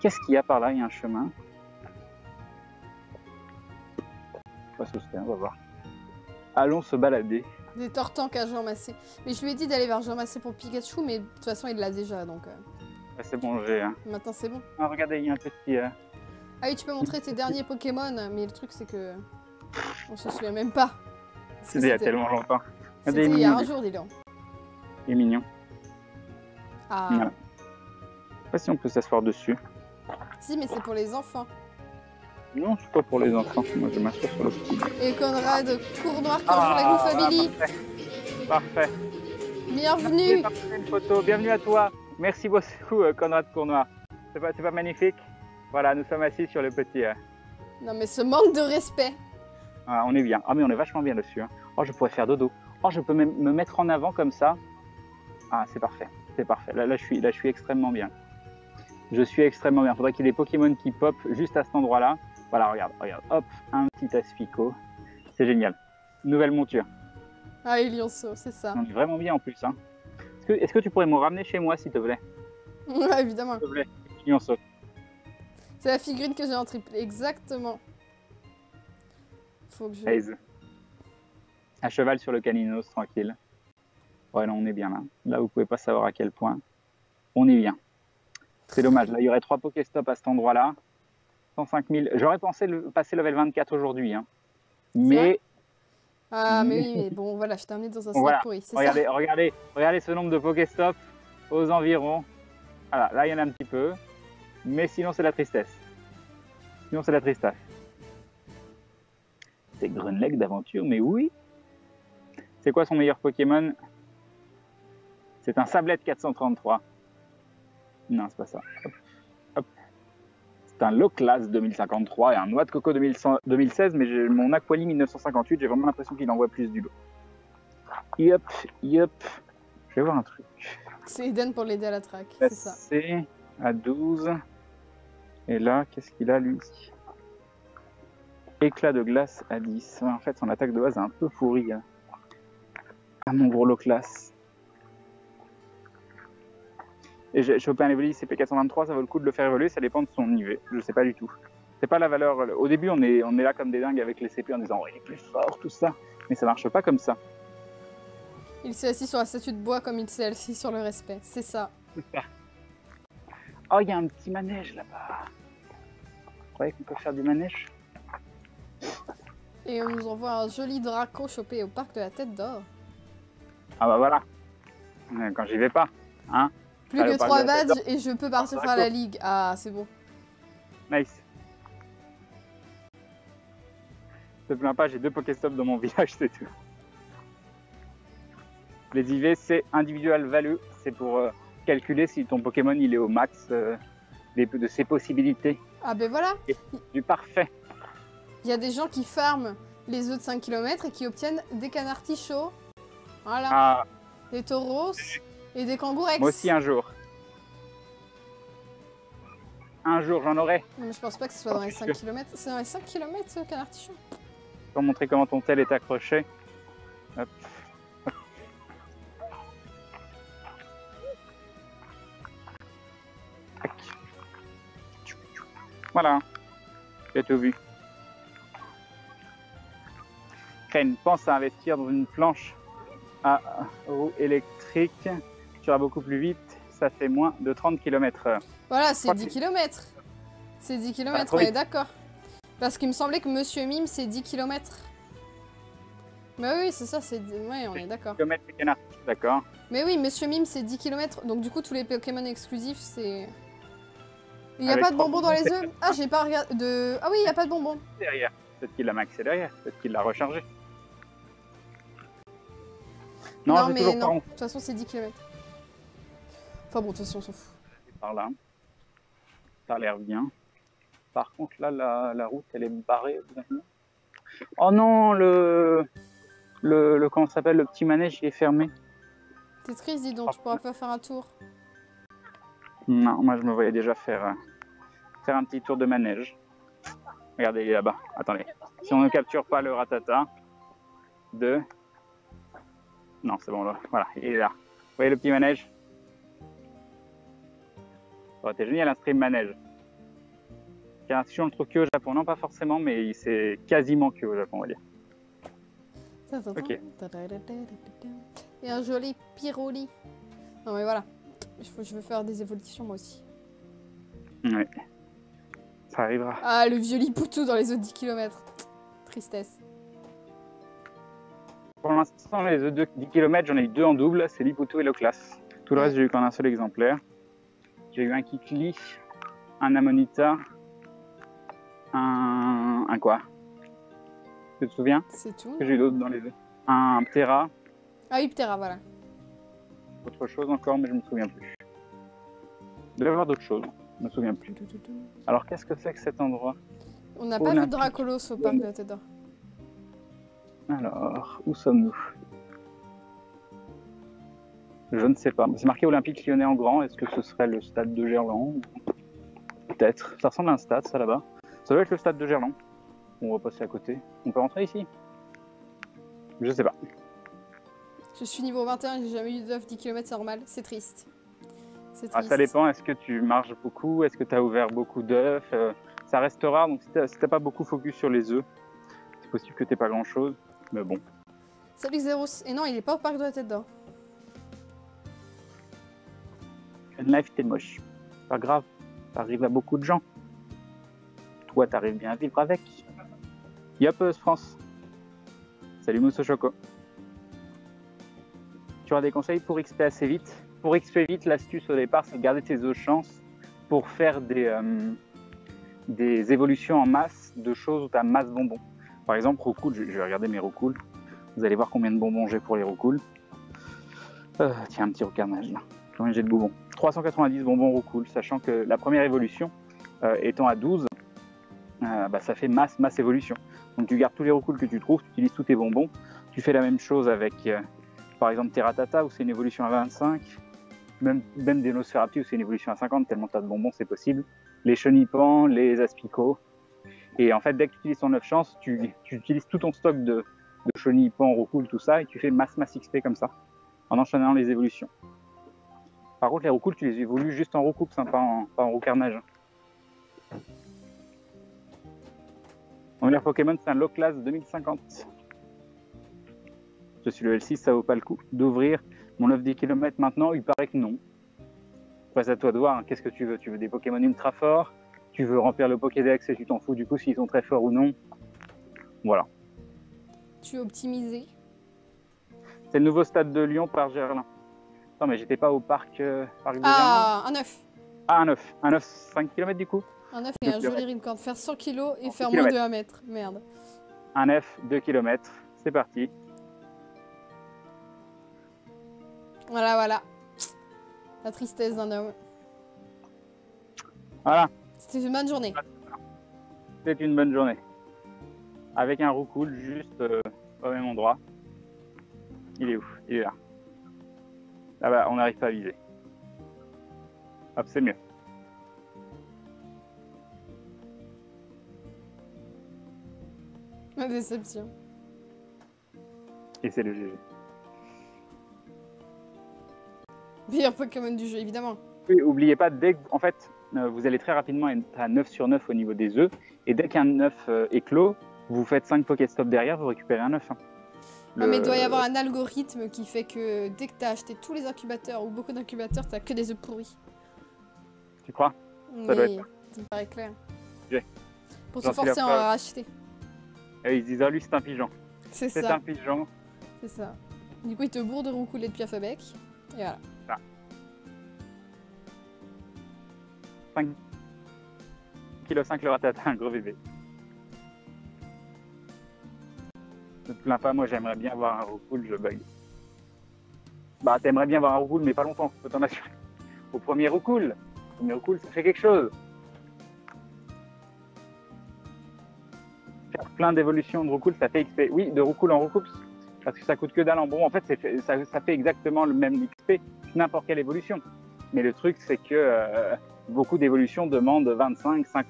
Qu'est-ce qu'il y a par là? Il y a un chemin. On va sauter, on va voir. Allons se balader. Des tortanques à Jean Massé. Mais je lui ai dit d'aller vers Jean Massé pour Pikachu, mais de toute façon il l'a déjà donc. Ah, c'est bon, j'ai. Maintenant c'est bon. Ah, regardez, il y a un petit. Ah oui, tu peux montrer tes derniers Pokémon, mais le truc c'est que. On se souvient même pas. C'était il y a tellement longtemps. C'était il y a un jour, dis-donc. Il est mignon. Ah. Voilà. Je sais pas si on peut s'asseoir dessus. Si, mais c'est pour les enfants. Non, c'est pas pour les enfants. Moi, je m'assois sur le petit. Et Conrad, Cour Noir qui rejoint la Goo Family. Parfait. Bienvenue. Parfait, une photo. Bienvenue à toi. Merci beaucoup, Conrad Cournois. C'est pas magnifique? Voilà, nous sommes assis sur le petit. Non, mais ce manque de respect. Ah, on est bien. Ah, mais on est vachement bien dessus. Hein. Oh, je pourrais faire dodo. Oh, je peux même me mettre en avant comme ça. Ah, c'est parfait. C'est parfait. Là, je suis extrêmement bien. Je suis extrêmement bien. Il faudrait qu'il y ait des Pokémon qui pop juste à cet endroit-là. Voilà, regarde. Hop, un petit Aspico. C'est génial. Nouvelle monture. Ah, et Lionceau, c'est ça. On est vraiment bien en plus. Hein. Est-ce que tu pourrais me ramener chez moi, s'il te plaît? Ouais, évidemment. S'il te plaît. Lionceau. C'est la figurine que j'ai en triple. Exactement. Faut que je... Aise. À cheval sur le Caninos, tranquille. Ouais, non, on est bien là. Là, vous pouvez pas savoir à quel point on est bien. C'est dommage. Là, il y aurait 3 Pokéstop à cet endroit-là. 105 000. J'aurais pensé passer level 24 aujourd'hui. Hein. Mais... Ah, mais oui, mais bon, voilà, je t'ai amené dans un voilà. pourri, c'est Regardez, ça. regardez ce nombre de Pokéstop aux environs. Voilà, là, il y en a un petit peu. Mais sinon, c'est la tristesse. Sinon, c'est la tristesse. C'est Grunleg d'aventure, mais oui. C'est quoi son meilleur Pokémon? C'est un Sablette 433. Non, c'est pas ça. Hop. Hop. C'est un Loclas 2053 et un Noix de Coco 2016, mais j'ai mon Aquali 1958, j'ai vraiment l'impression qu'il envoie plus du lot. Yop, yop. Je vais voir un truc. C'est Eden pour l'aider à la track, c'est ça. C'est à 12. Et là, qu'est-ce qu'il a lui? Éclat de glace à 10. En fait, son attaque de base est un peu pourrie. Hein. Ah, mon gros Loclas. Et j'ai chopé un Evoli CP423, ça vaut le coup de le faire évoluer, ça dépend de son niveau. Je sais pas du tout. C'est pas la valeur. Au début, on est là comme des dingues avec les CP en disant oh, il est plus fort, tout ça. Mais ça marche pas comme ça. Il s'est assis sur la statue de bois comme il s'est assis sur le respect, c'est ça. C'est ça. Oh, il y a un petit manège là-bas. Vous croyez qu'on peut faire du manège? Et on nous envoie un joli Draco chopé au parc de la Tête d'Or. Ah bah voilà. Quand j'y vais pas. Hein. Plus que 3 badges et je peux partir faire la ligue. Ah, c'est bon. Nice. Je te plains pas, j'ai 2 Pokéstop dans mon village, c'est tout. Les IV, c'est individual value. C'est pour calculer si ton Pokémon il est au max de ses possibilités. Ah ben voilà. Et du parfait. Il y a des gens qui farment les œufs de 5 km et qui obtiennent des canards tichots. Voilà. Ah. Des taureaux et des kangourex. Moi aussi un jour. Un jour j'en aurai. Non, mais je pense pas que ce soit dans les 5 km. C'est dans les 5 km ce canard tichot. Pour montrer comment ton tel est accroché. Hop. Voilà. J'ai tout vu. Crane, pense à investir dans une planche à roue électrique. Tu iras beaucoup plus vite. Ça fait moins de 30 km/h. Voilà, c'est 10 km. C'est 10 km, on est d'accord. Parce qu'il me semblait que Monsieur Mime, c'est 10 km. Mais oui, c'est ça, c'est... Ouais, on est d'accord. D'accord. Mais oui, Monsieur Mime, c'est 10 km. Donc du coup, tous les Pokémon exclusifs, c'est... Il n'y a pas de bonbons dans les œufs? Ah, j'ai pas regardé de... Ah oui, il n'y a pas de bonbons. Derrière. Peut-être qu'il l'a maxé derrière. Peut-être qu'il l'a rechargé. Non, mais non. De toute façon, c'est 10 km. Enfin bon, de toute façon, on s'en fout. Par là. Ça a l'air bien. Par contre, là, la route, elle est barrée. Oh non, comment ça s'appelle, le petit manège, il est fermé. T'es triste, dis donc, tu pourras pas faire un tour. Non, moi, je me voyais déjà faire un petit tour de manège. Regardez, il est là-bas. Attendez. Si on ne capture pas le ratata, non, c'est bon, là. Voilà, il est là. Vous voyez le petit manège? Ça aurait été génial, un stream manège. Car si on le trouve que au Japon, non pas forcément, mais c'est quasiment que au Japon, on va dire. Ok. Et un joli Pyroli. Non mais voilà, je veux faire des évolutions moi aussi. Ouais. Ça arrivera. Ah, le vieux Lipoutou dans les autres 10 km. Tristesse. Pour l'instant, les autres 10 km, j'en ai eu 2 en double, c'est Lipoutou et Loclas. Tout le reste, j'ai eu qu'un seul exemplaire. J'ai eu un Kikli, un Amonita, un quoi? Tu te souviens? C'est tout. Que j'ai eu d'autres dans les deux. Un Ptera. Ah oui, Ptera, voilà. Autre chose encore, mais je me souviens plus. Il doit y avoir d'autres choses, je me souviens plus. Alors, qu'est-ce que c'est que cet endroit? On n'a pas vu Dracolos au parc de la Tête d'Or. Alors, où sommes-nous? Je ne sais pas. C'est marqué Olympique Lyonnais en grand. Est-ce que ce serait le stade de Gerland? Peut-être. Ça ressemble à un stade, ça là-bas. Ça doit être le stade de Gerland. On va passer à côté. On peut rentrer ici? Je sais pas. Je suis niveau 21, j'ai jamais eu d'œuf 10 km, c'est normal. C'est triste. C'est triste. Ah, ça dépend. Est-ce que tu marches beaucoup? Est-ce que tu as ouvert beaucoup d'œufs? Ça reste rare, donc si t'as pas beaucoup focus sur les œufs, c'est possible que t'aies pas grand-chose. Mais bon. Salut Xeros. Et non, il est pas au parc de la Tête d'Or. Life, t'es moche. Pas grave. Ça arrive à beaucoup de gens. Toi, t'arrives bien à vivre avec. Yop, France. Salut Mousso Choco. Tu auras des conseils pour XP assez vite? Pour XP vite, l'astuce au départ, c'est de garder tes œufs chance pour faire des évolutions en masse de choses où tu as masse bonbons. Par exemple, Roucoule, je vais regarder mes Roucoules. Vous allez voir combien de bonbons j'ai pour les Roucoules. Tiens, un petit recarnage là. Combien j'ai de bonbons? 390 bonbons Roucoule, sachant que la première évolution, étant à 12, ça fait masse évolution. Donc tu gardes tous les Roucoules que tu trouves, tu utilises tous tes bonbons. Tu fais la même chose avec, par exemple, Terratata, où c'est une évolution à 25. Même des Nosferatu, où c'est une évolution à 50, tellement tu as de bonbons, c'est possible. Les Chenipans, les Aspicots. Et en fait, dès que tu utilises ton 9 chances, tu utilises tout ton stock de Chenipans, Roucoules, tout ça, et tu fais masse XP comme ça, en enchaînant les évolutions. Par contre, les Roucoules, tu les évolues juste en Roucoupe, pas en Roucarnage. Mon meilleur Pokémon, c'est un Loclas 2050. Je suis level 6, ça vaut pas le coup d'ouvrir mon 9-10 km maintenant. Il paraît que non. Après, c'est à toi de voir. Qu'est-ce que tu veux? Tu veux des Pokémon ultra forts? Tu veux remplir le Pokédex et tu t'en fous du coup s'ils sont très forts ou non? Voilà. Tu es optimisé. C'est le nouveau stade de Lyon par Gerland. Non, mais j'étais pas au parc de Gerland. Ah, un œuf. Ah, un œuf. Un œuf, 5 km du coup? Un œuf et un joli rimcord. Faire 100 kg et faire kilomètres. moins de 1 mètre. Merde. Un œuf, 2 km. C'est parti. Voilà, voilà. La tristesse d'un homme. Voilà. C'était une bonne journée. C'était une bonne journée. Avec un Roucoule juste au même endroit. Il est où? Il est là. Là-bas, on n'arrive pas à viser. Hop, c'est mieux. Ma déception. Et c'est le GG. Meilleur Pokémon du jeu, évidemment. Oui, n'oubliez pas, dès que, en fait, vous allez très rapidement être à 9 sur 9 au niveau des œufs. Et dès qu'un œuf éclot, vous faites 5 Pokéstop derrière, vous récupérez un œuf. Hein. Non, mais il doit y avoir un algorithme qui fait que dès que tu as acheté tous les incubateurs ou beaucoup d'incubateurs, tu que des œufs pourris. Tu crois? Ça doit être ça. Ça me paraît clair. Okay. Pour se forcer à en racheter. Et ils disent, ah lui c'est un pigeon. C'est ça. C'est un pigeon. C'est ça. Du coup, il te bourre de Roucoules et de Piafabec. Et voilà. Ah. 5 kg le ratata, un gros bébé. Ne te plains pas, moi j'aimerais bien avoir un Roucoule, je bug. Bah t'aimerais bien avoir un Roucoule, mais pas longtemps, je peux t'en assurer. Au premier Roucoule, ça fait quelque chose. Faire plein d'évolutions de Roucoule, ça fait XP. Oui, de Roucoule en Roucoups, parce que ça coûte que dalle en bon. En fait, ça fait exactement le même XP, n'importe quelle évolution. Mais le truc, c'est que beaucoup d'évolutions demandent 25, 5.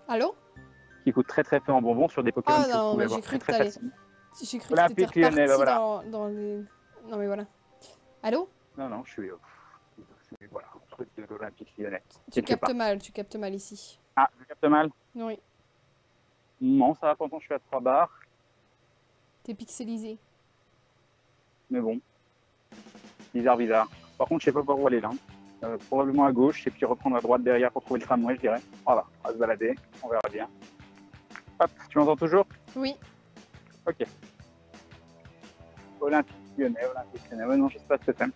Allô? Qui coûtent très peu en bonbons sur des Pokémon. Ah non, mais j'ai cru que t'allais. J'ai cru que t'étais reparti dans les... Non mais voilà. Allô? Non, je suis... voilà, truc de l'Olympique Lyonnais. Tu captes mal ici. Ah, je capte mal? Oui. Non, ça va, pourtant je suis à 3 barres. T'es pixelisé. Mais bon. Bizarre. Par contre, je sais pas par où aller là. Probablement à gauche, et puis reprendre à droite derrière pour trouver le tramway, je dirais. Voilà, on va se balader, on verra bien. Hop, tu m'entends toujours? Oui. Ok. Olympique Lyonnais. Ouais, non, je sais pas ce que c'est.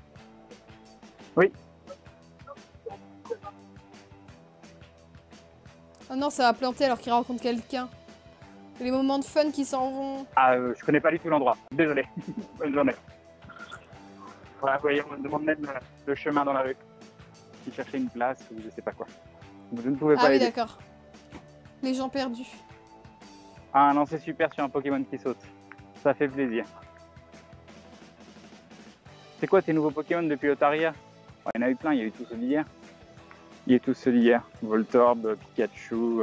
Oui. Oh non, ça va planter alors qu'il rencontre quelqu'un. Les moments de fun qui s'en vont. Ah, je connais pas du tout l'endroit. Désolé. Bonne journée. Voilà, vous voyez, on me demande même le chemin dans la rue. Si chercher une place ou je sais pas quoi. Je ne pouvais pas Ah oui, aider. d'accord. Les gens perdus. Ah non, c'est super sur un Pokémon qui saute. Ça fait plaisir. C'est quoi tes nouveaux Pokémon depuis Otaria? Il y en a eu plein, il y a eu tous ceux d'hier. Il y a eu tous ceux d'hier. Voltorb, Pikachu,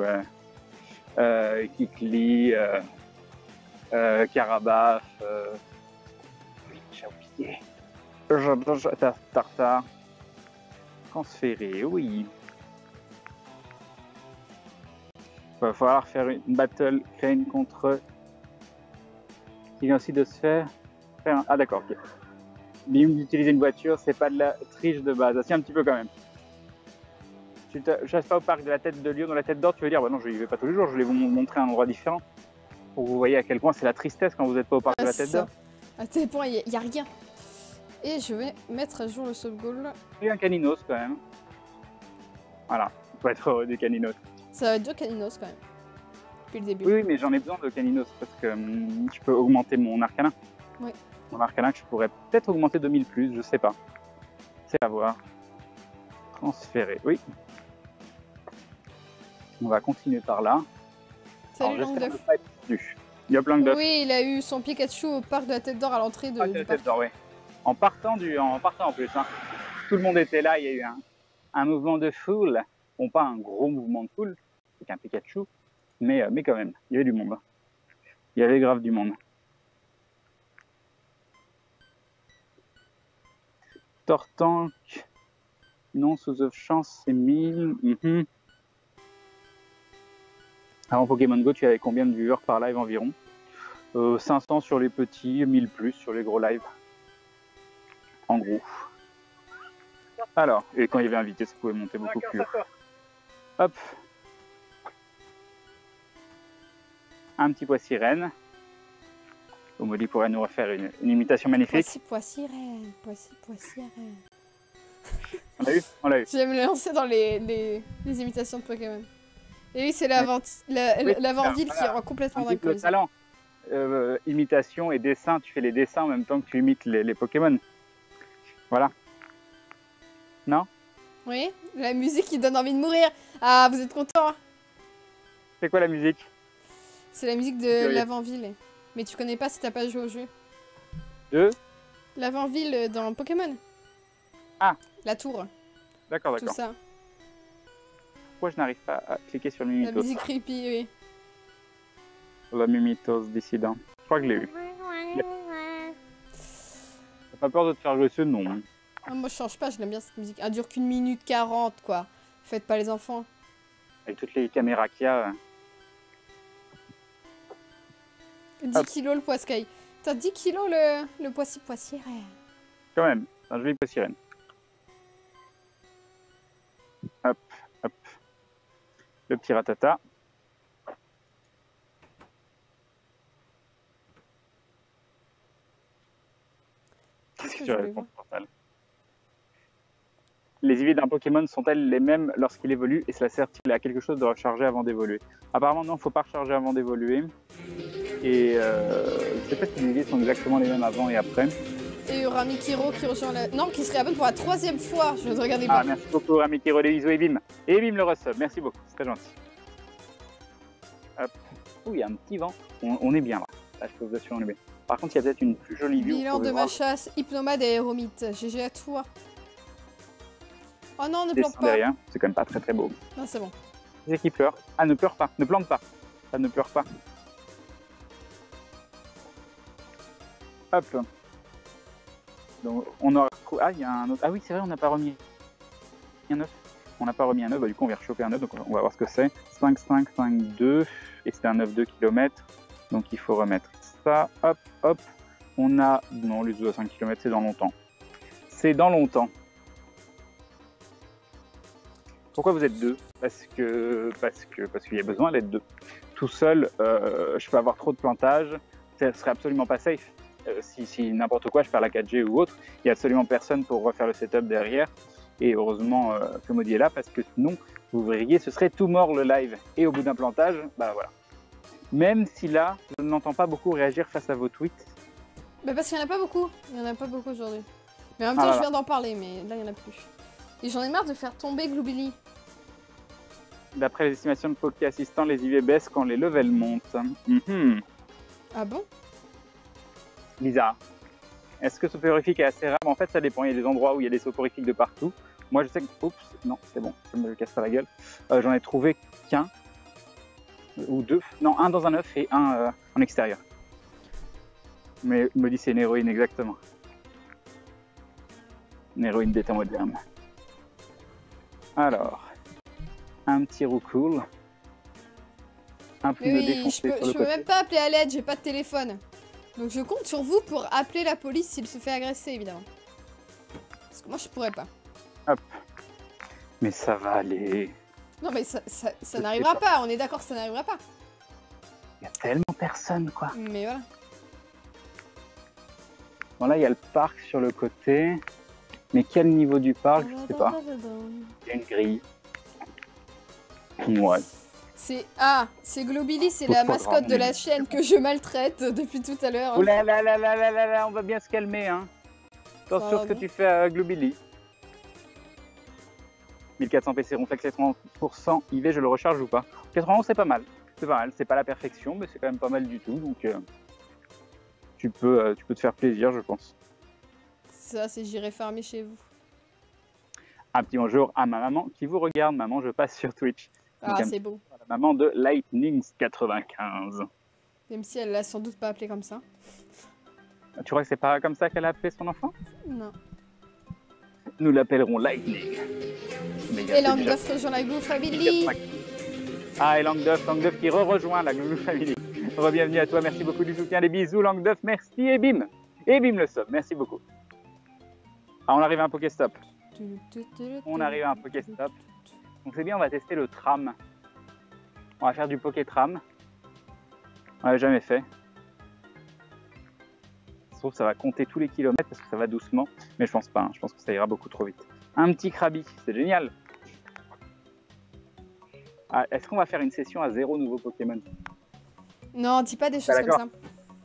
Kikli, Carabaf, j'ai oublié. Tartare. Transféré, oui. Il va falloir faire une battle Crane contre... qui vient aussi de se faire... Ah d'accord, ok. Bim d'utiliser une voiture, c'est pas de la triche de base. Ah, si, un petit peu quand même. Tu ne chasses pas au parc de la Tête de Lion dans la Tête d'Or, tu veux dire, bah non, je n'y vais pas tous les jours, je vais vous montrer un endroit différent. Pour que vous voyez à quel point c'est la tristesse quand vous n'êtes pas au parc de la Tête d'Or. À tel point, il n'y a rien. Et je vais mettre à jour le softball. Il y a un Caninos quand même. Voilà, il faut être heureux des Caninos. Ça va être 2 Caninos quand même. Depuis le début. Oui, mais j'en ai besoin de Caninos parce que je peux augmenter mon Arcana. Oui. Mon Arcana que je pourrais peut-être augmenter 2000 plus, je sais pas. C'est à voir. Transférer, oui. On va continuer par là. Salut Langdef. Il y a plein de Oui, il a eu son Pikachu au parc de la Tête d'Or à l'entrée du parc. Tête d'Or, oui. En partant en plus. Hein. Tout le monde était là, il y a eu un mouvement de foule. Bon, pas un gros mouvement de foule, c'est qu'un Pikachu, mais quand même, il y avait du monde. Il y avait grave du monde. Tortank, non, sous of chance, c'est 1000. Avant Pokémon Go, tu avais combien de viewers par live environ? 500 sur les petits, 1000 plus sur les gros lives. En gros. Alors, et quand il y avait invité, ça pouvait monter beaucoup plus haut. Hop. Un petit pois sirène. Omoli pourrait nous refaire une imitation magnifique. Pois sirène. On l'a eu? On l'a eu. J'aime me lancer dans les imitations de Pokémon. Et oui, c'est l'avant-ville qui rend complètement dingue. Le talent. Imitation et dessin, tu fais les dessins en même temps que tu imites les Pokémon. Voilà. Non? Oui, la musique qui donne envie de mourir. Ah, vous êtes content? C'est quoi la musique? C'est la musique de l'avant-ville. Mais tu connais pas si t'as pas joué au jeu. De? L'avant-ville dans Pokémon. Ah. La tour. D'accord. Tout ça. Pourquoi je n'arrive pas à cliquer sur le Mimitos? La musique creepy, oui. La Mimitos dissident. Je crois que je l'ai eu. T'as pas peur de te faire jouer ce nom? Ah, moi je change pas, je l'aime bien cette musique. Elle dure qu'1 minute 40 quoi. Faites pas les enfants. Avec toutes les caméras qu'il y a. 10 kilos le poiscaille. T'as 10 kilos le poissy-poissière. Quand même, c'est un joli pois sirène. Hop. Le petit ratata. Qu'est-ce que tu réponds, Portal? Les IV d'un Pokémon sont-elles les mêmes lorsqu'il évolue et cela sert-il à quelque chose de recharger avant d'évoluer? Apparemment non, il ne faut pas recharger avant d'évoluer. Et je ne sais pas si les IV sont exactement les mêmes avant et après. Et Ramikiro qui rejoint la... Non, qui se réabonne pour la 3e fois. Je vais te regarder pas. pas. Merci beaucoup Ramikiro, des bisous et bim. Et bim le resub, merci beaucoup, c'est très gentil. Hop. Oh, il y a un petit vent. On est bien là. Là, je peux vous assurer, on est bien. Par contre, il y a peut-être une plus jolie vue. Bilan de ma chasse, Hypnomade et Aéromite. GG à toi. Oh non, ne plante pas. C'est quand même pas très beau. Non, c'est bon. C'est qui pleure. Ah, ne pleure pas, ne plante pas. Ça ne pleure pas. Hop. Donc, on aura... Ah, il y a un autre... Ah oui, c'est vrai, on n'a pas remis un œuf. on n'a pas remis un œuf, bah, du coup on vient choper un œuf, donc on va voir ce que c'est. 5, 5, 5, 2, et c'était un œuf 2 km, donc il faut remettre ça, hop, hop. On a, non, les œufs à 5 km, c'est dans longtemps. C'est dans longtemps. Pourquoi vous êtes deux? Parce qu'il y a besoin d'être deux. Tout seul, je peux avoir trop de plantage, ça serait absolument pas safe. Si n'importe quoi, je perds la 4G ou autre, il n'y a absolument personne pour refaire le setup derrière. Et heureusement que Maudit est là, parce que sinon, vous verriez, ce serait tout mort le live. Et au bout d'un plantage, bah voilà. Même si là, je ne l'entends pas beaucoup réagir face à vos tweets. Bah parce qu'il n'y en a pas beaucoup. Il n'y en a pas beaucoup aujourd'hui. Mais en même temps, je viens d'en parler, mais là, il n'y en a plus. Et j'en ai marre de faire tomber Gloobily. D'après les estimations de Poké Assistant, les IV baissent quand les levels montent. Ah bon? Bizarre. Est-ce que soporifique est assez rare? En fait, ça dépend. Il y a des endroits où il y a des soporifiques de partout. Moi, je sais que... Oups, non, c'est bon, je me casse pas la gueule. J'en ai trouvé qu'un. Ou deux. Non, un dans un œuf et un en extérieur. Mais me dit c'est une héroïne, exactement. Une héroïne d'état moderne. Alors... Un petit roucoule. Un peu de défoncé sur le côté. Je peux même pas appeler à l'aide, j'ai pas de téléphone. Donc je compte sur vous pour appeler la police s'il se fait agresser, évidemment. Parce que moi je pourrais pas. Hop. Mais ça va aller. Non mais ça n'arrivera pas, on est d'accord que ça n'arrivera pas. Il y a tellement personne quoi. Mais voilà. Bon là il y a le parc sur le côté. Mais quel niveau du parc, je sais pas. Il y a une grille. Ouais. C'est Gloobily, c'est la mascotte de la chaîne que je maltraite depuis tout à l'heure. Ouh là là là là là là là, on va bien se calmer hein. Attention ce que tu fais à Gloobily. 1400 PC Ronflex et 30% IV, je le recharge ou pas? 91 c'est pas mal. C'est pas mal, c'est pas la perfection, mais c'est quand même pas mal du tout. Donc tu peux te faire plaisir, je pense. Ça, c'est j'irai farmer chez vous. Un petit bonjour à ma maman qui vous regarde. Maman, je passe sur Twitch. Ah, c'est beau. La maman de Lightnings95. Même si elle l'a sans doute pas appelé comme ça. Tu crois que c'est pas comme ça qu'elle a appelé son enfant? Non. Nous l'appellerons Lightning. Et Langduff rejoint la Gloo Family. Ah, et Langduff qui rejoint la Gloo Family. Re-bienvenue à toi, merci beaucoup du soutien, des bisous Langduff, merci et bim. Et bim le sub, merci beaucoup. Ah, on arrive à un Pokéstop. On arrive à un Pokéstop. Donc c'est bien, on va tester le tram. On va faire du Pokétram. On l'a jamais fait. Je trouve que ça va compter tous les kilomètres parce que ça va doucement. Mais je pense pas, hein. Je pense que ça ira beaucoup trop vite. Un petit Krabi, c'est génial. Ah, est-ce qu'on va faire une session à 0 nouveaux Pokémon? Non, dis pas des choses comme ça.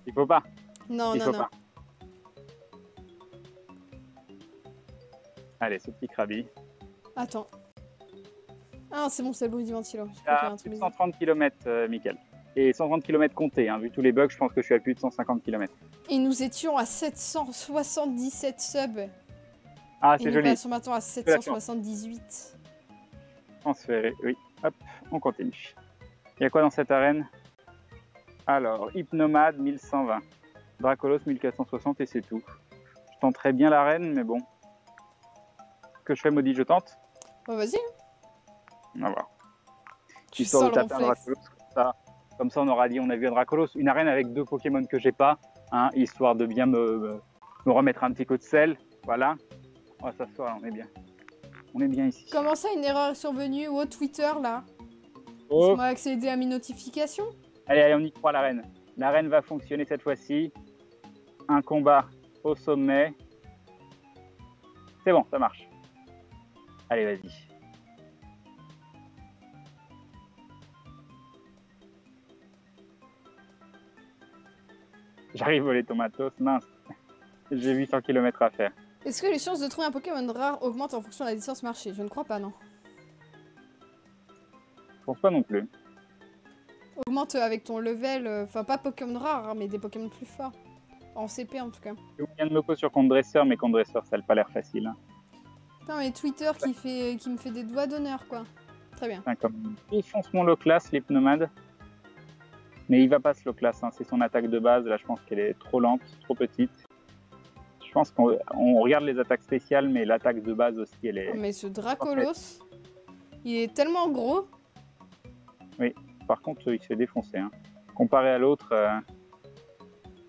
Il faut pas. Non, Il non, faut non. pas. Allez, ce petit Krabi. Attends. Ah, c'est bon, c'est le bruit du ventilo. Ah, plus de 130 km, Mickaël. Et 130 km comptés, hein. Vu tous les bugs, je pense que je suis à plus de 150 km. Et nous étions à 777 subs. Ah, c'est joli. Nous passons maintenant à 778. Transféré, oui. Hop, on continue. Il y a quoi dans cette arène? Alors, Hypnomade 1120. Dracolos 1460 et c'est tout. Je tenterais bien l'arène, mais bon. Que je fais, Maudit, je tente? Bah, vas-y. On va voir. Tu Histoire sens de le taper un Ronflex. Dracolos comme ça on aura dit on a vu un Dracolos. Une arène avec 2 Pokémon que j'ai pas, hein, histoire de bien me remettre un petit coup de sel. Voilà. On va s'asseoir, on est bien. On est bien ici. Comment ça, une erreur est survenue? Ou au Twitter, là? Oh. Laisse-moi accéder à mes notifications. Allez, allez, on y croit l'arène. L'arène va fonctionner cette fois-ci. Un combat au sommet. C'est bon, ça marche. Allez, vas-y. J'arrive aux les tomatos, mince. J'ai 800 km à faire. Est-ce que les chances de trouver un Pokémon rare augmentent en fonction de la distance marchée? Je ne crois pas, non. Je pense pas non plus. Augmente avec ton level, enfin pas Pokémon rare, hein, mais des Pokémon plus forts. En CP en tout cas. J'ai oublié de me poser sur compte dresseur, mais compte dresseur, ça n'a pas l'air facile. Hein. Putain, mais Twitter qui me fait des doigts d'honneur, quoi. Très bien. Enfin, comme il fonce mon low class, l'hypnomade. Mais il va pas se low class, hein. C'est son attaque de base. Là, je pense qu'elle est trop lente, trop petite. Je pense qu'on regarde les attaques spéciales, mais l'attaque de base aussi, elle est... Oh, mais ce Dracolos... Il est tellement gros. Oui, par contre, il se fait défoncer. Hein. Comparé à l'autre,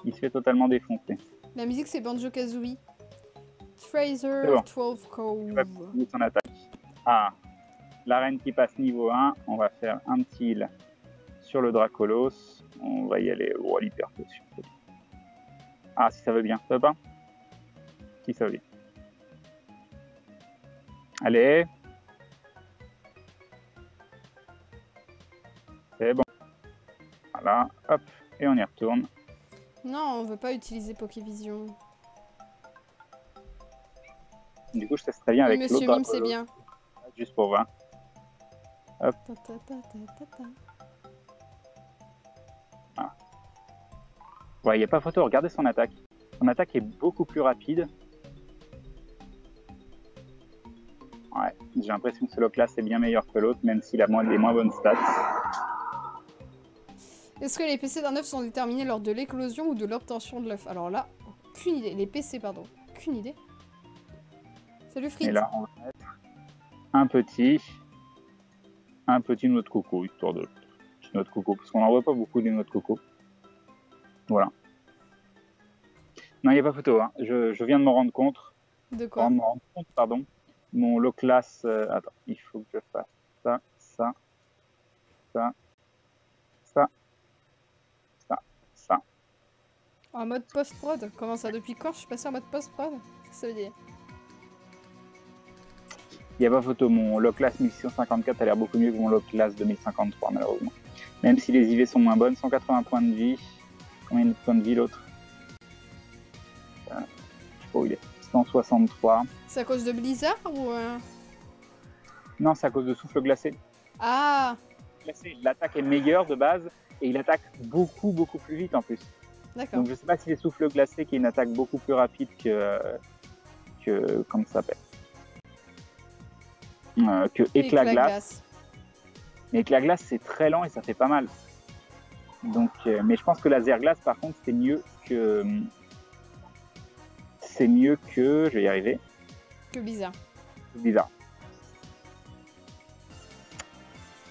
il se fait totalement défoncer. La musique, c'est Banjo-Kazooie. Fraser, Bon. 12 Cove. Son attaque. Ah, la reine qui passe niveau 1. On va faire un petit heal sur le Dracolos. On va y aller. Oh, l'hyper potion. Ah, si ça veut bien. Ça veut pas? Si ça veut bien. Allez. C'est bon. Voilà, hop, et on y retourne. Non, on veut pas utiliser Pokévision. Du coup, je testerai bien avec l'autre. Monsieur Mime, c'est bien. Juste pour voir. Hop. Ah. Ouais, il n'y a pas photo. Regardez son attaque. Son attaque est beaucoup plus rapide. Ouais, j'ai l'impression que ce lock-là, c'est bien meilleur que l'autre, même s'il a des moins bonnes stats. Est-ce que les PC d'un œuf sont déterminés lors de l'éclosion ou de l'obtention de l'œuf? Alors là, aucune idée. Les PC, pardon. Aucune idée. Salut Fritz. Et là, on va mettre un petit noix de coco, histoire de noix de coco, parce qu'on n'en voit pas beaucoup des noix de coco. Voilà. Non, il n'y a pas photo. Hein. Je viens de me rendre compte. De quoi? Pardon. Mon low class. Attends, il faut que je fasse ça, ça, ça, ça, ça, ça. En mode post-prod? Comment ça? Depuis quand je suis passé en mode post-prod? Qu'est-ce que ça veut dire? Il n'y a pas photo. Mon low class 1654 a l'air beaucoup mieux que mon low class 2053, malheureusement. Même si les IV sont moins bonnes. 180 points de vie. Combien de points de vie l'autre? Je sais pas où il est. 163. C'est à cause de Blizzard ou Non, c'est à cause de souffle glacé. Ah! L'attaque est meilleure de base et il attaque beaucoup plus vite en plus. D'accord. Donc je sais pas si les souffles glacés qui est une attaque beaucoup plus rapide que comment ça s'appelle que éclat glace. Mais éclat glace c'est très lent et ça fait pas mal. Donc mais je pense que laser glace par contre c'est mieux que je vais y arriver. Que Blizzard. Bizarre.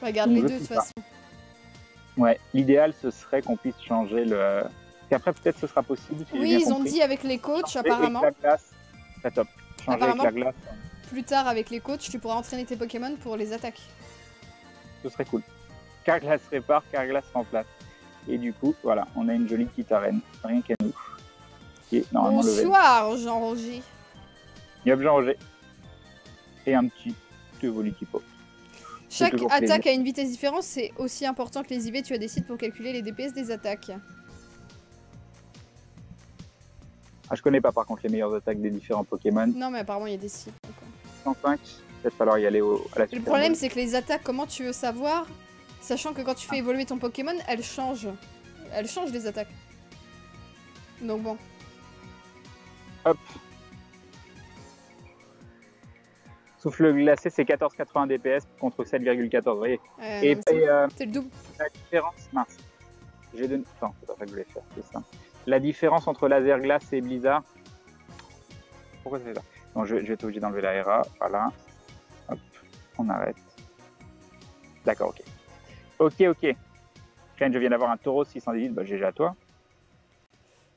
Regarde les deux de toute façon. Ouais, l'idéal ce serait qu'on puisse changer le. Et après peut-être ce sera possible. Si oui, ils ont dit avec les coachs apparemment. La glace, très top. Changer avec la glace. Plus tard avec les coachs, tu pourras entraîner tes Pokémon pour les attaques. Ce serait cool. Carglass répare, Carglass remplace. Et du coup, voilà, on a une jolie petite arène, rien qu'à nous. Qui est normalement bonsoir Jean-Roger. Yop Jean-Roger. Et un petit Volikipo. Chaque attaque a une vitesse différente, c'est aussi important que les IV, tu as des sites pour calculer les DPS des attaques. Ah, je connais pas par contre les meilleures attaques des différents Pokémon. Non mais apparemment il y a des sites. 105, peut-être falloir y aller à la Super Le problème c'est que les attaques, comment tu veux savoir, sachant que quand tu fais évoluer ton Pokémon, elles changent. Elles changent les attaques. Donc bon. Hop. Souffle glacé, c'est 14,80 DPS contre 7,14, vous voyez. C'est le double. La différence, mince. J'ai donné. Attends, c'est pas ça que je voulais faire, c'est ça. La différence entre laser glace et Blizzard. Pourquoi c'est ça? Non, je vais être obligé d'enlever la RA. Voilà. Hop, on arrête. D'accord, ok. Ok. Ken, je viens d'avoir un Tauros 618, bah GG à toi.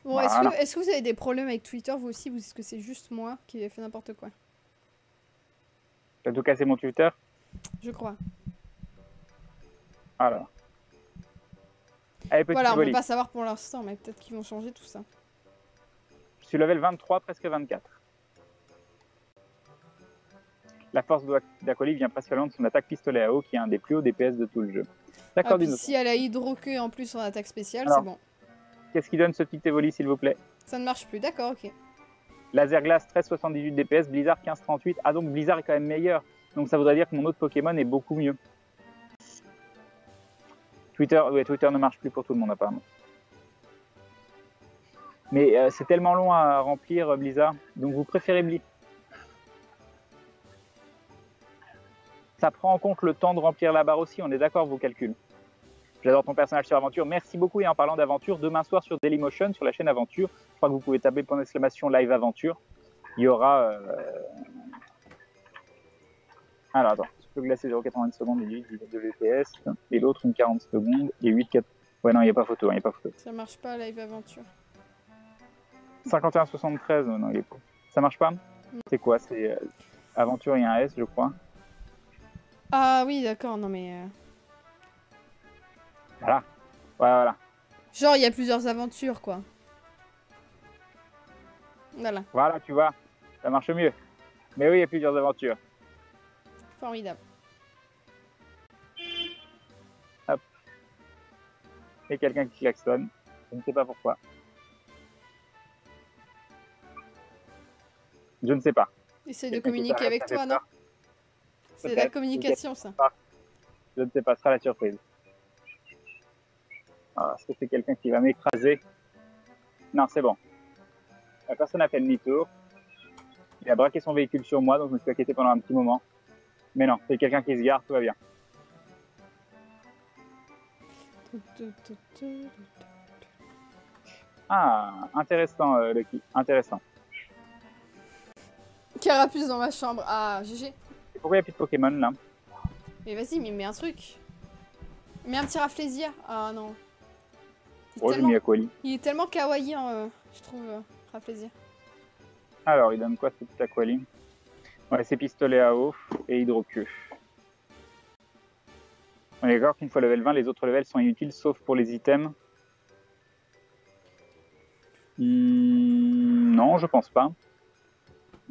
Bon, voilà. Est-ce que vous avez des problèmes avec Twitter, vous aussi, ou est-ce que c'est juste moi qui ai fait n'importe quoi? T'as tout cassé mon Twitter? Je crois. Alors. Allez, petit voilà, on Voli. peut pas savoir pour l'instant, mais peut-être qu'ils vont changer tout ça. Je suis level 23, presque 24. La force d'Aquali vient principalement de son attaque pistolet à eau, qui est un des plus hauts DPS de tout le jeu. D'accord, puis si elle a hydroqueux en plus en attaque spéciale, c'est bon. Qu'est-ce qui donne ce petit Evoli, s'il vous plaît? Ça ne marche plus, d'accord, ok. Laser glace 13,78 DPS, Blizzard 15,38. Ah, donc Blizzard est quand même meilleur. Donc ça voudrait dire que mon autre Pokémon est beaucoup mieux. Twitter ne marche plus pour tout le monde apparemment. Mais c'est tellement long à remplir Blizzard. Donc vous préférez Bli. Ça prend en compte le temps de remplir la barre aussi, on est d'accord vos calculs. J'adore ton personnage sur Aventure. Merci beaucoup. Et en parlant d'Aventure, demain soir sur Dailymotion, sur la chaîne Aventure, je crois que vous pouvez taper point d'exclamation live Aventure. Il y aura... Alors attends, Le glacé 0,80 secondes et 8 de VPS. Et l'autre une 40 secondes et 8, 4... Ouais, non, il n'y a pas photo, pas photo. Ça marche pas, live aventure. 51,73, non, il est pas. Ça marche pas? C'est quoi? C'est aventure et un S, je crois. Ah oui, d'accord, non mais... Voilà. Ouais, voilà. Genre, il y a plusieurs aventures, quoi. Voilà. Voilà, tu vois. Ça marche mieux. Mais oui, il y a plusieurs aventures. Formidable. Hop. Et quelqu'un qui klaxonne. Je ne sais pas pourquoi. Je ne sais pas. Essaye de communiquer avec toi, non? C'est la communication, ça. Je ne sais pas, ce sera la surprise. Ah, est-ce que c'est quelqu'un qui va m'écraser? Non, c'est bon. La personne a fait demi-tour. Il a braqué son véhicule sur moi, donc je me suis inquiété pendant un petit moment. Mais non, c'est quelqu'un qui se gare, tout va bien. Ah, intéressant, Lucky. Intéressant. Carapuce dans ma chambre. Ah, GG. Et pourquoi il n'y a plus de Pokémon, là? Mais vas-y, mais mets un truc. Mets un petit Rafflesia. Ah non. Oh, j'ai mis Aquali. Il est tellement kawaii, hein, je trouve, Rafflesia. Alors, il donne quoi, ce petit Aquali? Ouais, c'est pistolet à eau et hydroqueue. On est d'accord qu'une fois level 20, les autres levels sont inutiles, sauf pour les items. Non, je pense pas.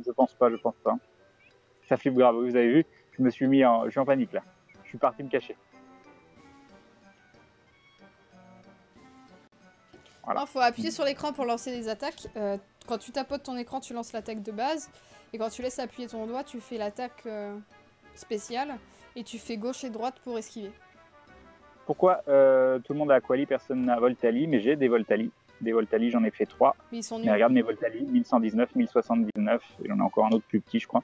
Je pense pas. Ça flippe grave, vous avez vu? Je suis en panique, là. Je suis parti me cacher. Voilà. Il faut appuyer sur l'écran pour lancer des attaques. Quand tu tapotes ton écran, tu lances l'attaque de base. Et quand tu laisses appuyer ton doigt, tu fais l'attaque spéciale. Et tu fais gauche et droite pour esquiver. Pourquoi tout le monde a Aquali, personne n'a Voltali, mais j'ai des Voltali. Des Voltali, j'en ai fait 3. Mais ils sont nuls. Mais regarde mes Voltali, 1119, 1079, et j'en ai encore un autre plus petit, je crois.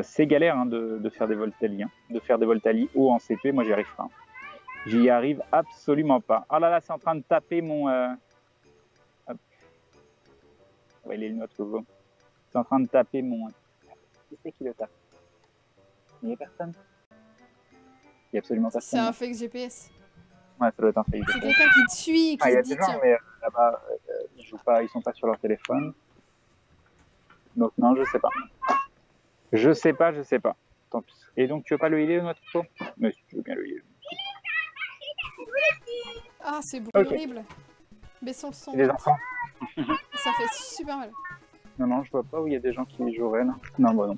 C'est galère hein, de faire des Voltali. Hein. De faire des Voltali haut en CP, moi j'y arrive pas. J'y arrive absolument pas. Oh là là, c'est en train de taper mon... Hop. Ouais, il est notre logo. C'est en train de taper mon... Qui c'est qui le tape? Il n'y a personne? Il n'y a absolument personne. C'est un fake GPS. Ouais, ça doit être un fake GPS. C'est quelqu'un qui te suit et qui se te dit dit tiens. Il y a des gens, mais là-bas, ils jouent pas, ils sont pas sur leur téléphone. Donc non, je sais pas. Je sais pas. Tant pis. Et donc, tu veux pas le healer, notre pro? Mais si tu veux bien le healer. Ah, c'est horrible. Baissons le son. Les enfants. Ça fait super mal. Non, je vois pas où il y a des gens qui joueraient là. Non, bah non.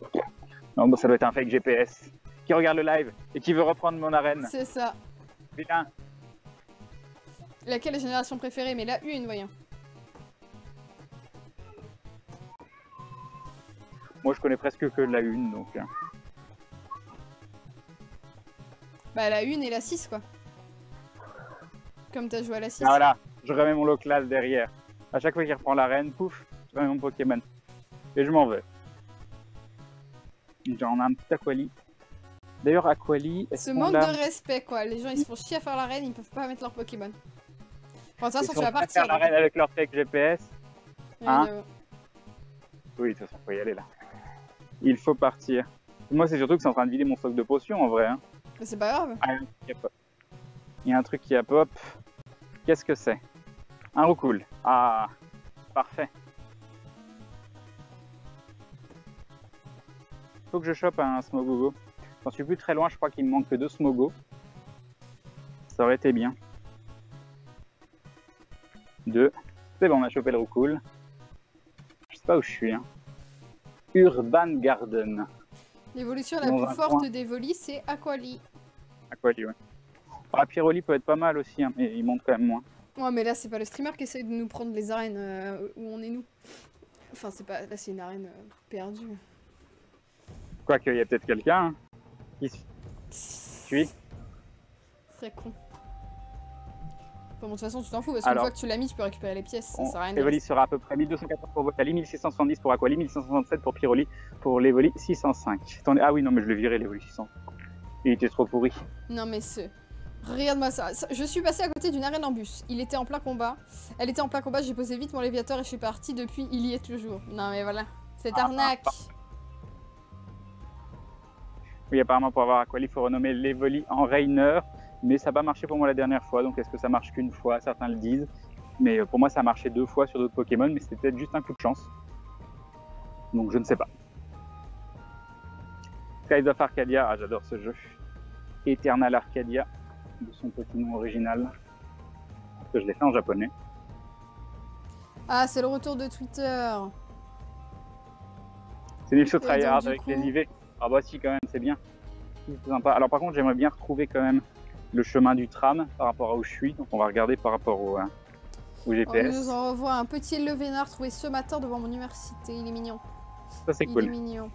Non, bah ça doit être un fake GPS. Qui regarde le live et qui veut reprendre mon arène. C'est ça. Putain. Laquelle est génération préférée? Mais la une, voyons. Moi, je connais presque que la une, donc... Bah, la 1 et la 6, quoi. Comme t'as joué à la 6. Ah, voilà, je remets mon local derrière. À chaque fois qu'il reprend l'arène, pouf, je remets mon Pokémon. Et je m'en vais. J'en ai un petit Aquali. D'ailleurs, Aquali... Ce manque de respect, quoi. Les gens, ils se font chier à faire l'arène, ils peuvent pas mettre leur Pokémon. Bon, de toute façon, tu vas partir. Faire l'arène avec leur fake GPS. Hein? Oui, de toute façon, faut y aller, là. Il faut partir. Moi, c'est surtout que c'est en train de vider mon stock de potions, en vrai. Hein. Mais c'est pas grave. Ah, il y a un truc qui a pop. Qu'est-ce que c'est? Un roucoule. Ah, parfait. Faut que je chope un Smogogo. J'en suis plus très loin, je crois qu'il me manque que 2 Smogo. Ça aurait été bien. 2. C'est bon, on a chopé le roucoule. Je sais pas où je suis. Hein. Urban Garden. L'évolution la plus forte des Volis, c'est Aquali. Aquali, ouais. Ah, Pyroli peut être pas mal aussi, hein, mais il monte quand même moins. Ouais, mais là, c'est pas le streamer qui essaye de nous prendre les arènes où on est nous. Enfin, c'est pas... Là, c'est une arène perdue. Quoique, il y a peut-être quelqu'un hein, qui suit. C'est con. Bon, de toute façon, tu t'en fous, parce qu'une fois que tu l'as mis, tu peux récupérer les pièces. Ça sert à rien. L'Evoli sera à peu près 1214 pour Voltali, 1670 pour Aquali, 1567 pour Pyroli, pour l'Evoli 605. Attendez, ah oui, non, mais je le virais, l'Evoli 600. Il était trop pourri. Non, mais regarde-moi ça. Je suis passée à côté d'une arène en bus. Il était en plein combat. Elle était en plein combat, j'ai posé vite mon léviateur et je suis partie. Depuis, il y est toujours. Non, mais voilà. Cette arnaque. Oui, apparemment pour avoir Aquali, il faut renommer l'Evoli en Rainer, mais ça n'a pas marché pour moi la dernière fois, donc est-ce que ça marche qu'une fois? Certains le disent, mais pour moi ça a marché 2 fois sur d'autres Pokémon, mais c'était peut-être juste un coup de chance. Donc je ne sais pas. Skies of Arcadia, ah, j'adore ce jeu. Eternal Arcadia, de son petit nom original. Parce que je l'ai fait en japonais. Ah, c'est le retour de Twitter. C'est Nipso Et donc, Tryhard du avec coup- les IV. Ah bah si, quand même, c'est bien. C'est sympa. Alors par contre, j'aimerais bien retrouver quand même le chemin du tram par rapport à où je suis. Donc on va regarder par rapport au On GPS. nous envoie un petit Levénard trouvé ce matin devant mon université. Il est mignon. Ça c'est Il est cool. mignon.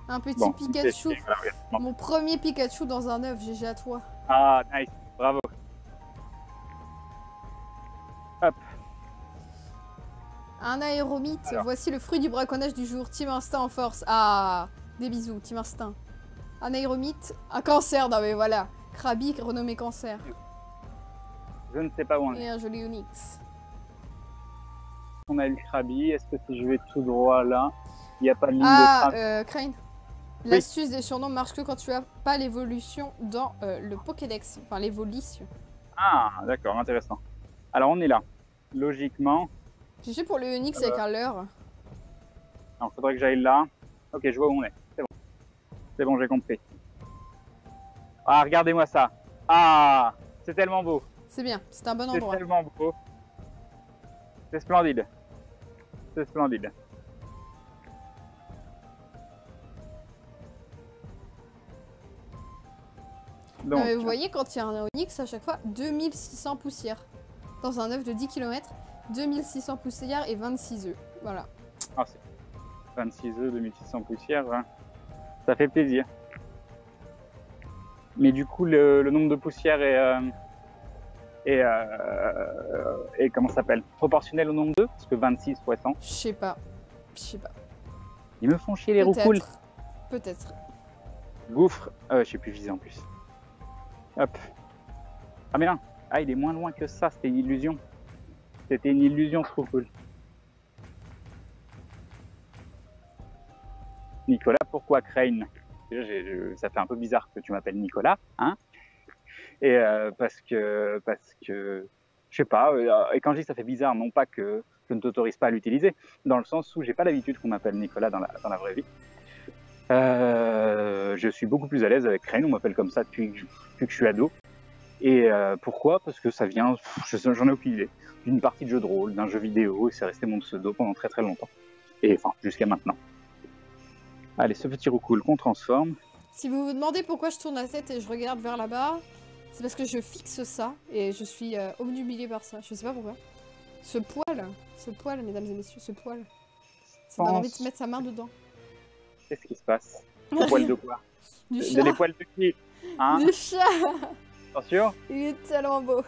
Un petit Bon, Pikachu. voilà, regarde. Bon. Mon premier Pikachu dans un œuf. GG à toi. Ah, nice, bravo. Hop, Un aéromythe. Alors. Voici le fruit du braconnage du jour. Team Instinct en force. Ah, des bisous, Team Instinct. Un aéromythe. Un cancer. Non mais voilà. Krabi renommé cancer. je ne sais pas où on est. Et un joli Onyx. On a eu le Krabi. Est-ce que si je vais tout droit là, il n'y a pas de ligne de Ah, tram? Crane. L'astuce des surnoms marche que quand tu as pas l'évolution dans le Pokédex. Enfin, l'évolution. Ah, d'accord, intéressant. Alors on est là. Logiquement, GG pour le Onyx avec un leurre. il faudrait que j'aille là. Ok, je vois où on est. C'est bon. C'est bon, j'ai compris. Ah, regardez-moi ça. Ah, c'est tellement beau. C'est bien, c'est un bon C'est endroit. tellement beau. C'est splendide. C'est splendide. Donc, Non, mais vous voyez, quand il y a un Onyx, à chaque fois, 2600 poussières. Dans un œuf de 10 km, 2600 poussières et 26 œufs. Voilà. ah, c'est 26 œufs, 2600 poussières. Hein. Ça fait plaisir. Mais du coup, le nombre de poussières est comment ça s'appelle? Proportionnel au nombre d'œufs? Parce que 26 fois 100. Je sais pas. Je sais pas. Ils me font chier les roucoules. Peut-être. Peut-être. Gouffre. Je sais plus viser en plus. Hop. Ah mais non. Ah, il est moins loin que ça. C'était une illusion. C'était une illusion, trop cool. Nicolas, pourquoi Crane? Ça fait un peu bizarre que tu m'appelles Nicolas, hein? Et parce que, je sais pas. Et quand je dis ça fait bizarre, non pas que je ne t'autorise pas à l'utiliser, dans le sens où j'ai pas l'habitude qu'on m'appelle Nicolas dans la vraie vie. Je suis beaucoup plus à l'aise avec Crane, on m'appelle comme ça depuis que je suis ado. Et pourquoi? Parce que ça vient, j'en ai aucune idée, d'une partie de jeu de rôle, d'un jeu vidéo, et c'est resté mon pseudo pendant très très longtemps. Et enfin, jusqu'à maintenant. Allez, ce petit roucoule qu'on transforme. Si vous vous demandez pourquoi je tourne la tête et je regarde vers là-bas, c'est parce que je fixe ça et je suis obnubilée par ça. Je sais pas pourquoi. Ce poil, mesdames et messieurs, ce poil. Ça donne envie de se mettre sa main dedans. Qu'est-ce qui se passe? Les poils de quoi? Du chat. Les poils de qui? Hein? Du chat. Attention. Il est tellement beau.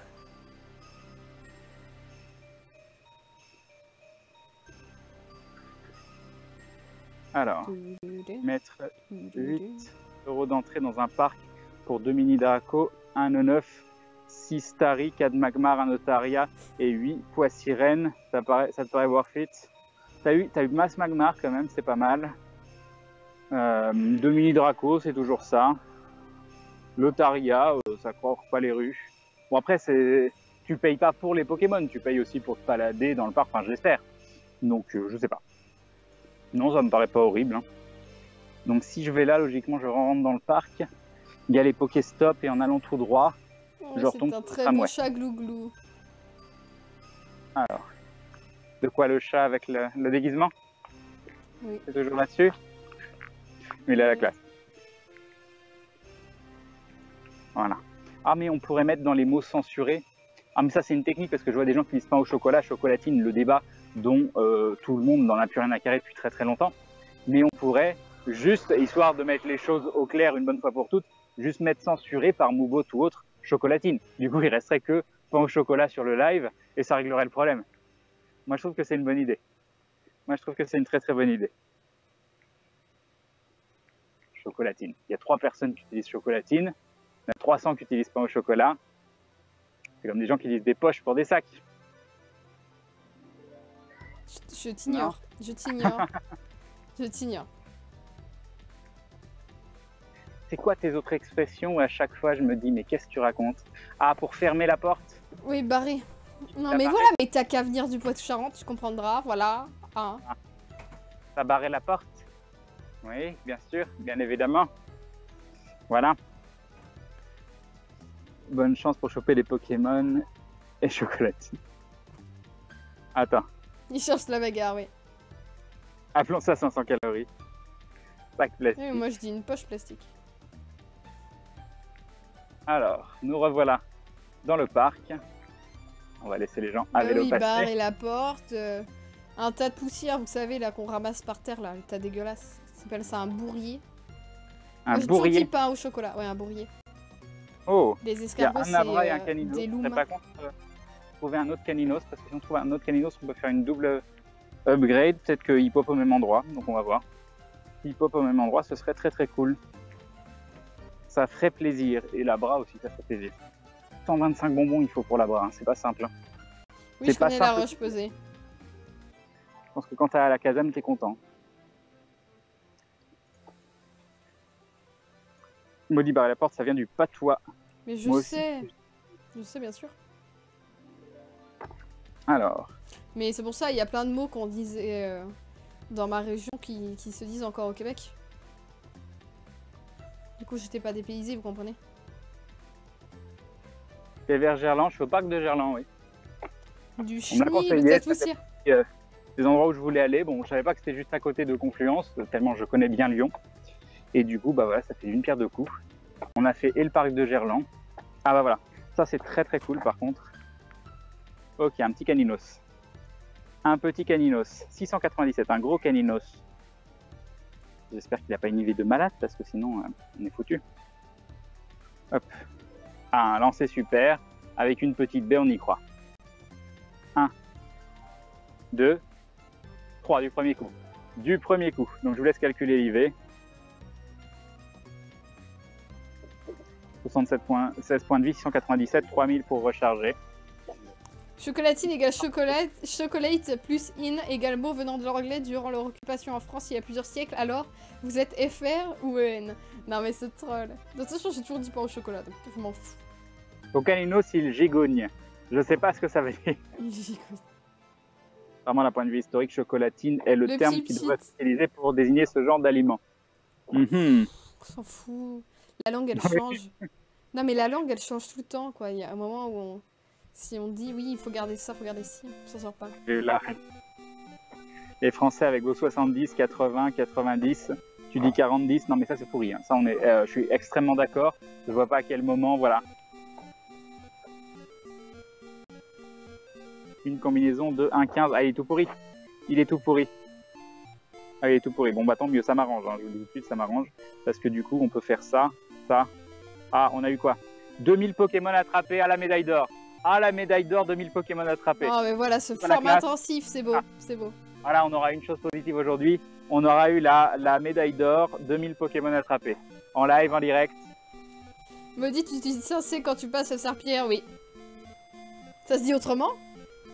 Alors, mettre 8 € d'entrée dans un parc pour 2 mini Draco, 1 neuf, 6 Starry, 4 Magmar, 1 Otaria et 8 Pois Sirène. Ça te paraît worth it? T'as eu masse Magmar quand même, c'est pas mal. 2 mini Draco, c'est toujours ça. L'Otaria, ça croque pas les rues. Bon après, tu payes pas pour les Pokémon, tu payes aussi pour te balader dans le parc, enfin j'espère. Donc je sais pas. Non, ça me paraît pas horrible. Hein. Donc si je vais là, logiquement, je rentre dans le parc. Il y a les Pokéstop et en allant tout droit, je retombe C'est un sur le très tramway. beau chat glouglou. Alors, de quoi le chat avec le déguisement? Oui. C'est toujours là-dessus? Mais il a la classe. Voilà. Ah mais on pourrait mettre dans les mots censurés. Ah mais ça c'est une technique parce que je vois des gens qui disent pain au chocolat, chocolatine, le débat dont tout le monde n'en a plus rien à carrer depuis très très longtemps. Mais on pourrait juste, histoire de mettre les choses au clair une bonne fois pour toutes, juste mettre censuré par Moobot ou autre chocolatine. Du coup il resterait que pain au chocolat sur le live et ça réglerait le problème. Moi je trouve que c'est une bonne idée. Moi je trouve que c'est une très très bonne idée. Chocolatine. Il y a 3 personnes qui utilisent chocolatine. Il y en a 300 qui utilisent pain au chocolat. C'est comme des gens qui utilisent des poches pour des sacs. Je t'ignore. Je t'ignore. Je t'ignore. C'est quoi tes autres expressions où à chaque fois je me dis, mais qu'est-ce que tu racontes? Ah, pour fermer la porte? Oui, barré. Non, mais barré. voilà, mais t'as qu'à venir du Poitou-Charentes, tu comprendras, voilà. Hein. T'as barré la porte? Oui, bien sûr, bien évidemment. Voilà. Bonne chance pour choper les Pokémon et chocolatine. Attends, Il cherche la bagarre, oui. appelons ça 500 calories. Sac plastique. Oui, moi je dis une poche plastique. Alors, nous revoilà dans le parc. On va laisser les gens à vélo oui, passer. barrer la porte. Un tas de poussière, vous savez, là, qu'on ramasse par terre, là, le tas dégueulasse. Ça s'appelle ça un bourrier. Un Moi, j'ai toujours bourrier. dit pain au chocolat. Ouais, un bourrier. Oh, Les il y a escargots, un abra et un c'est caninos. des Je loups. serais pas contre trouver un autre caninos, parce que si on trouve un autre caninos, on peut faire une double upgrade. Peut-être qu'il pop au même endroit, donc on va voir. S'il pop au même endroit, ce serait très très cool. Ça ferait plaisir. Et la bras aussi, ça ferait plaisir. 125 bonbons il faut pour la bras, hein. C'est pas simple. Oui, C'est je pas connais la simple. roche pesée. Je pense que quand t'es à la caserne, t'es content. Maudit barrer la porte, ça vient du patois. Mais je Moi aussi. sais. Je sais, bien sûr. Alors, Mais c'est pour ça, il y a plein de mots qu'on disait dans ma région qui se disent encore au Québec. Du coup, j'étais pas dépaysée, vous comprenez? et vers Gerland, je suis au parc de Gerland, oui. Du On me l'a chenille, conseillé, le tas de ça poussière. Des endroits où je voulais aller. Bon, je savais pas que c'était juste à côté de Confluence, tellement je connais bien Lyon. Et du coup, bah voilà, ça fait une pierre deux coups. On a fait et le parc de Gerland. Ah bah voilà, ça c'est très très cool par contre. Ok, un petit caninos. Un petit caninos, 697, un gros caninos. J'espère qu'il n'a pas une idée de malade parce que sinon on est foutu. Hop. Ah, un lancer super, avec une petite baie, on y croit. 1, 2, 3 du premier coup. Du premier coup. Donc je vous laisse calculer l'IV. 67 points, 16 points de vie, 697, 3000 pour recharger. Chocolatine égale chocolate plus in égale mot venant de l'anglais durant leur occupation en France il y a plusieurs siècles. Alors, vous êtes FR ou EN? Non mais c'est troll. De toute façon, j'ai toujours dit pas au chocolat, donc je m'en fous. Au caninos, il gigogne. Je sais pas ce que ça veut dire. Vraiment, d'un point de vue historique, chocolatine est le terme qui devrait être utilisé pour désigner ce genre d'aliment. On s'en fout. La langue, elle change. Non mais la langue, elle change tout le temps, quoi. Il y a un moment où si on dit oui, il faut garder ça, faut garder ci, ça sort pas. Les Français avec vos 70, 80, 90, tu dis 40, 10, non mais ça c'est pourri. Hein. Ça, je suis extrêmement d'accord. Je vois pas à quel moment, voilà. Une combinaison de 1,15. Ah, il est tout pourri. Il est tout pourri. Ah, il est tout pourri. Bon, bah tant mieux, ça m'arrange. Hein. Je vous dis tout de suite, ça m'arrange. Parce que du coup, on peut faire ça, ça. Ah, on a eu quoi? 2000 Pokémon attrapés à la médaille d'or. Ah, la médaille d'or, 2000 Pokémon attrapés. Ah, mais voilà, ce Voilà, format intensif, c'est beau, c'est beau. Voilà, on aura une chose positive aujourd'hui. On aura eu la médaille d'or, 2000 Pokémon attrapés. En live, en direct. Me dit, tu dis censé quand tu passes le serpillère, oui. Ça se dit autrement?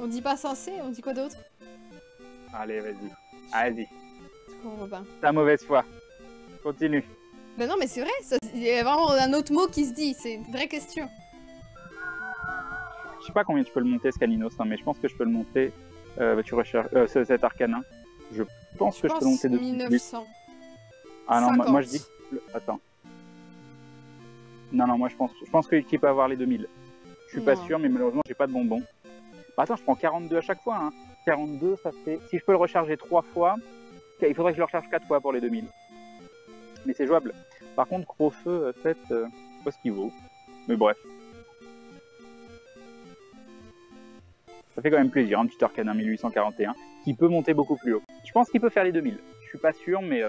On dit pas censé, on dit quoi d'autre? Allez, vas-y. Vas-y. Je comprends pas. Ta mauvaise foi. Continue. Ben non, mais c'est vrai, il y a vraiment un autre mot qui se dit, c'est une vraie question. Je sais pas combien tu peux le monter, ce caninos, hein, mais je pense que je peux le monter. Tu recherches cet arcanin. Je pense que je peux le monter de 1900. Ah non, 50. moi je dis. Attends. Non, moi je pense qu'il peut avoir les 2000. Je suis pas sûr, mais malheureusement j'ai pas de bonbons. Bah, attends, je prends 42 à chaque fois. Hein. 42, ça fait. Si je peux le recharger 3 fois, il faudrait que je le recharge 4 fois pour les 2000. Mais c'est jouable. Par contre, Crofeu, je sais pas ce qu'il vaut. Mais bref. Ça fait quand même plaisir, un petit arcanin 1841 qui peut monter beaucoup plus haut. Je pense qu'il peut faire les 2000. Je suis pas sûr, mais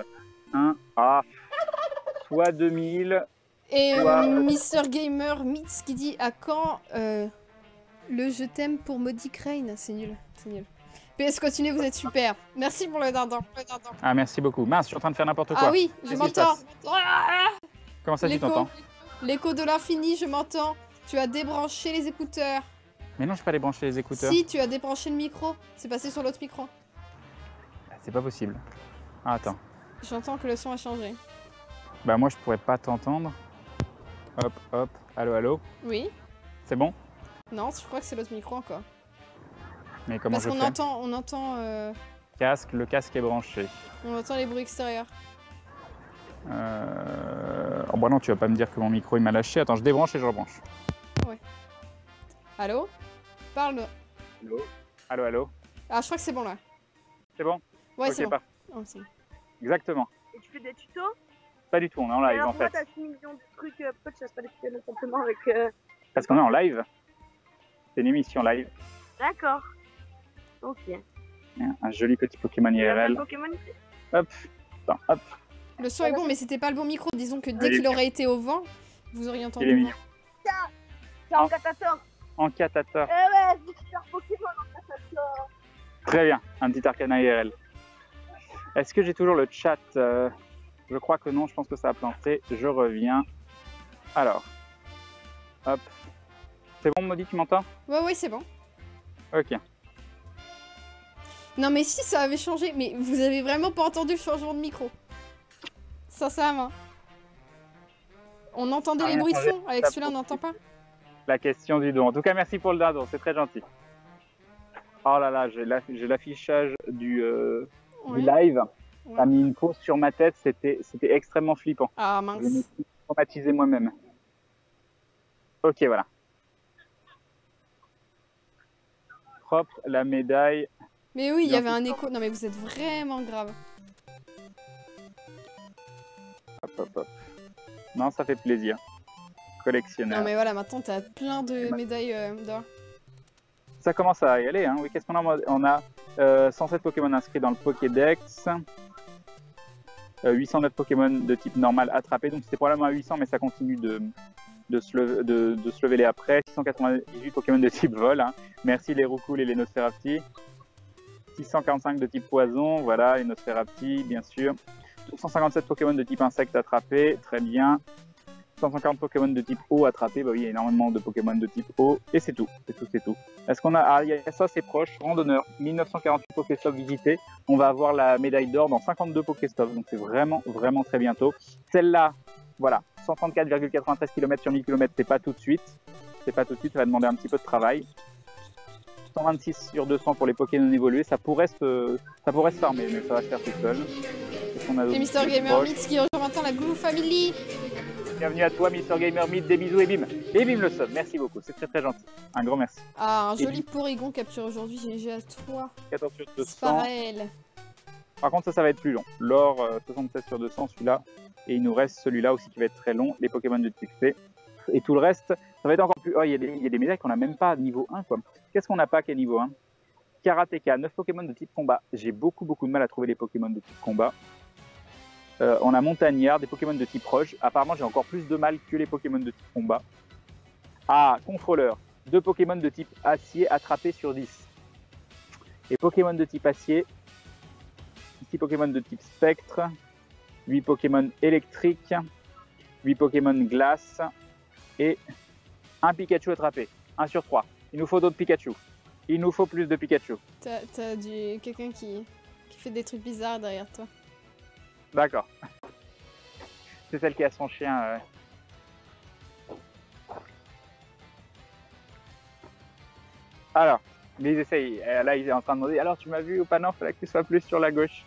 soit 2000. Et soit... Mr Gamer Mitz qui dit à quand le je t'aime pour Maudit Crane? C'est nul, c'est nul. PS continuez, vous êtes super. Merci pour le dindon. Ah, merci beaucoup. Mince, je suis en train de faire n'importe quoi. Ah oui, je m'entends. Comment ça, tu t'entends? L'écho de l'infini, je m'entends. Tu as débranché les écouteurs. Mais non, je peux pas débrancher les écouteurs. Si, tu as débranché le micro. C'est passé sur l'autre micro. C'est pas possible. Ah, attends. J'entends que le son a changé. Bah moi je pourrais pas t'entendre. Hop, hop, allô, allô. Oui. C'est bon? Non, je crois que c'est l'autre micro encore. Mais comment Parce je qu'on fais? entend, Casque, le casque est branché. on entend les bruits extérieurs. Oh bah non, tu vas pas me dire que mon micro il m'a lâché. Attends, je débranche et je rebranche. Allô? Parle. Allô? Allô, allô. Ah, je crois que c'est bon là. C'est bon? Ouais, Ok, c'est bon. parfait. Oh, c'est bon. Exactement. Et tu fais des tutos? Pas du tout, on est en live alors, en pourquoi fait. t'as 6 millions de trucs, pourquoi tu fasses pas des tutos simplement avec... Parce qu'on est en live. C'est une émission live. D'accord. Ok. Un joli petit Pokémon IRL. Pokémon. Hop, attends, hop. Le son est bon, mais c'était pas le bon micro. Disons que dès Il est qu'il aurait été au vent, vous auriez entendu. Il est le vent. mignon. C'est en catateur. En catateur. Eh ouais, c'est super Pokémon en catateur. Très bien, un petit Arcana IRL. Est-ce que j'ai toujours le chat? Je crois que non, je pense que ça a planté. Je reviens. Alors, hop. C'est bon, Maudit, tu m'entends? Ouais, c'est bon. Ok. Non, mais si, ça avait changé. Mais vous avez vraiment pas entendu le changement de micro. Sincèrement. On entendait Ah, les rien bruits de changé. fond. Avec Ça celui-là, on n'entend pas. La question du don. En tout cas, merci pour le dindon, c'est très gentil. Oh là là, j'ai l'affichage du Ouais. live. Ouais. Ça a mis une pause sur ma tête, c'était extrêmement flippant. Ah, Je me mince. suis traumatisé moi-même. Ok, voilà. Propre, la médaille. Mais oui, il y Bien avait un sûr. écho. Non, mais vous êtes vraiment grave. Hop, hop, hop. Non, ça fait plaisir. Collectionneur. Non, mais voilà, maintenant, t'as plein de médailles d'or. Ça commence à y aller, hein. Oui, qu'est-ce qu'on a? On a 107 Pokémon inscrits dans le Pokédex. 809 Pokémon de type normal attrapés. Donc c'était probablement à 800, mais ça continue de se leveler après. 698 Pokémon de type vol. Hein. Merci les Roucoule et les Nosferapti. 645 de type poison. Voilà, les Nosferapti, bien sûr. 257 Pokémon de type insecte attrapés. Très bien. 150 Pokémon de type eau attrapés, bah oui, il y a énormément de Pokémon de type eau, et c'est tout, c'est tout. Est-ce qu'on a, ah, il y a ça, c'est proche, randonneur, 1948 Pokéstop visités, on va avoir la médaille d'or dans 52 Pokéstop, donc c'est vraiment, vraiment très bientôt. Celle-là, voilà, 134,93 km sur 1000 km, c'est pas tout de suite, ça va demander un petit peu de travail. 126 sur 200 pour les Pokémon évolués, ça pourrait se farmer, mais ça va se faire tout seul. Et Mister Gamer Mix qui rejoint maintenant la Glue Family. Bienvenue à toi, Mister Gamer Meet, des bisous et bim. Et bim le sub, merci beaucoup, c'est très très gentil. Un grand merci. Ah, un joli Porygon capturé aujourd'hui, GG à toi. 14 sur 200. Sparel. Par contre, ça va être plus long. L'or, 76 sur 200, celui-là. Et il nous reste celui-là aussi qui va être très long, les Pokémon de type Fée. Et tout le reste, ça va être encore plus... Oh, il y a des médailles qu'on n'a même pas niveau 1, quoi. Qu'est-ce qu'on n'a pas qui est niveau 1? Karateka, 9 Pokémon de type combat. J'ai beaucoup de mal à trouver les Pokémon de type combat. On a Montagnard, des Pokémon de type roche. Apparemment, j'ai encore plus de mal que les Pokémon de type combat. Ah, contrôleur. 2 Pokémon de type acier attrapés sur 10. Et Pokémon de type acier. 6 Pokémon de type spectre. 8 Pokémon électrique. 8 Pokémon glace. Et un Pikachu attrapé. 1 sur 3. Il nous faut d'autres Pikachu. Il nous faut plus de Pikachu. T'as quelqu'un qui fait des trucs bizarres derrière toi. D'accord. C'est celle qui a son chien. Alors, mais ils essayent. Là, il est en train de demander. Alors, tu m'as vu au panneau, il fallait que tu sois plus sur la gauche.